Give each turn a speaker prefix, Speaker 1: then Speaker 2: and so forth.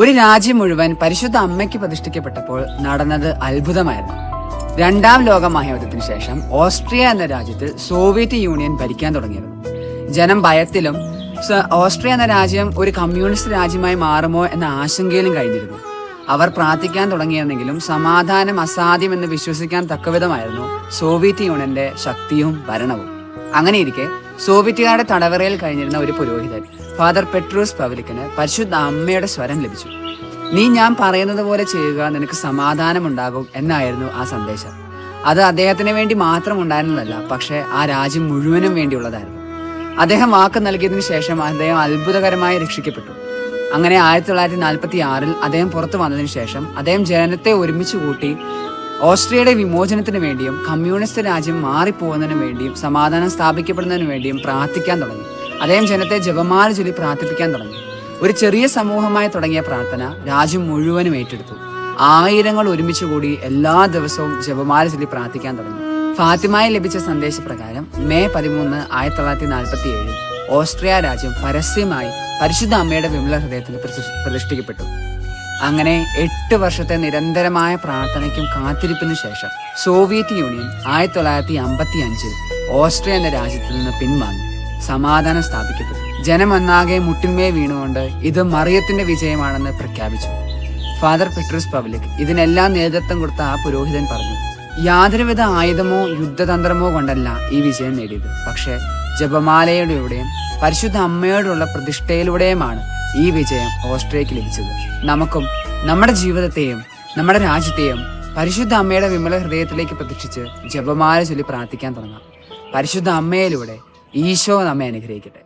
Speaker 1: ഒരു രാജ്യം മുഴുവൻ പരിശുദ്ധ അമ്മയ്ക്ക് പ്രതിഷ്ഠിക്കപ്പെട്ടപ്പോൾ നടന്നത് അത്ഭുതമായിരുന്നു. രണ്ടാം ലോക മഹായുദ്ധത്തിന് ശേഷം ഓസ്ട്രിയ എന്ന രാജ്യത്തിൽ സോവിയറ്റ് യൂണിയൻ ഭരിക്കാൻ തുടങ്ങിയിരുന്നു. ജനം ഭയത്തിലും ഓസ്ട്രിയ എന്ന രാജ്യം ഒരു കമ്മ്യൂണിസ്റ്റ് രാജ്യമായി മാറുമോ എന്ന ആശങ്കയിലും കഴിഞ്ഞിരുന്നു. അവർ പ്രാർത്ഥിക്കാൻ തുടങ്ങിയിരുന്നെങ്കിലും സമാധാനം അസാധ്യമെന്ന് വിശ്വസിക്കാൻ തക്കവിധമായിരുന്നു സോവിയറ്റ് യൂണിയന്റെ ശക്തിയും ഭരണവും. അങ്ങനെയിരിക്കെ സോവിയറ്റുകാരുടെ തടവറയിൽ കഴിഞ്ഞിരുന്ന ഒരു പുരോഹിതൻ ഫാദർ പെട്രൂസ് പവലിക്കിന് പരിശുദ്ധ അമ്മയുടെ സ്വരം ലഭിച്ചു. നീ ഞാൻ പറയുന്നത് പോലെ ചെയ്യുക, നിനക്ക് സമാധാനമുണ്ടാകും എന്നായിരുന്നു ആ സന്ദേശം. അത് അദ്ദേഹത്തിന് വേണ്ടി മാത്രം ഉണ്ടായിരുന്നതല്ല, പക്ഷെ ആ രാജ്യം മുഴുവനും വേണ്ടിയുള്ളതായിരുന്നു. അദ്ദേഹം വാക്ക് നൽകിയതിനു ശേഷം അദ്ദേഹം അത്ഭുതകരമായി രക്ഷിക്കപ്പെട്ടു. അങ്ങനെ 1946 അദ്ദേഹം പുറത്തു വന്നതിന് ശേഷം അദ്ദേഹം ജനത്തെ ഒരുമിച്ച് കൂട്ടി ഓസ്ട്രിയയുടെ വിമോചനത്തിന് വേണ്ടിയും കമ്മ്യൂണിസ്റ്റ് രാജ്യം മാറിപ്പോകുന്നതിനു വേണ്ടിയും സമാധാനം സ്ഥാപിക്കപ്പെടുന്നതിനു വേണ്ടിയും പ്രാർത്ഥിക്കാൻ തുടങ്ങി. അദ്ദേഹം ജനത്തെ ജപമാല ചൊല്ലി പ്രാർത്ഥിപ്പിക്കാൻ തുടങ്ങി. ഒരു ചെറിയ സമൂഹമായി തുടങ്ങിയ പ്രാർത്ഥന രാജ്യം മുഴുവനും ഏറ്റെടുത്തു. ആയിരങ്ങൾ ഒരുമിച്ച് കൂടി എല്ലാ ദിവസവും ജപമാല ചൊല്ലി പ്രാർത്ഥിക്കാൻ തുടങ്ങി. ഫാത്തിമയിൽ ലഭിച്ച സന്ദേശപ്രകാരം മെയ് 13, 1947 ഓസ്ട്രിയ രാജ്യം പരസ്യമായി പരിശുദ്ധ അമ്മയുടെ വിമല ഹൃദയത്തിൽ പ്രതിഷ്ഠിക്കപ്പെട്ടു. അങ്ങനെ 8 വർഷത്തെ നിരന്തരമായ പ്രാർത്ഥനയ്ക്കും കാത്തിരിപ്പിനു ശേഷം സോവിയറ്റ് യൂണിയൻ 1955 ഓസ്ട്രിയ എന്ന രാജ്യത്തിൽ നിന്ന് പിൻവാങ്ങി. സമാധാനം സ്ഥാപിക്കപ്പെട്ടു. ജനമൊന്നാകെ മുട്ടിന്മേൽ വീണുകൊണ്ട് ഇത് മറിയത്തിന്റെ വിജയമാണെന്ന് പ്രഖ്യാപിച്ചു. ഫാദർ പെട്രൂസ് പവലിക് ഇതിനെല്ലാം നേതൃത്വം കൊടുത്ത ആ പുരോഹിതൻ പറഞ്ഞു, യാതൊരുവിധ ആയുധമോ യുദ്ധതന്ത്രമോ കൊണ്ടല്ല ഈ വിജയം നേടിയത്, പക്ഷേ ജപമാലയിലൂടെയും പരിശുദ്ധ അമ്മയോടുള്ള പ്രതിഷ്ഠയിലൂടെയുമാണ് ഈ വിജയം ഓസ്ട്രിയക്ക് ലഭിച്ചത്. നമുക്കും നമ്മുടെ ജീവിതത്തെയും നമ്മുടെ രാജ്യത്തെയും പരിശുദ്ധ അമ്മയുടെ വിമല ഹൃദയത്തിലേക്ക് പ്രതിഷ്ഠിച്ച് ജപമാല ചൊല്ലി പ്രാർത്ഥിക്കാൻ തുടങ്ങാം. പരിശുദ്ധ അമ്മയിലൂടെ ഈശോ നമ്മെ അനുഗ്രഹിക്കട്ടെ.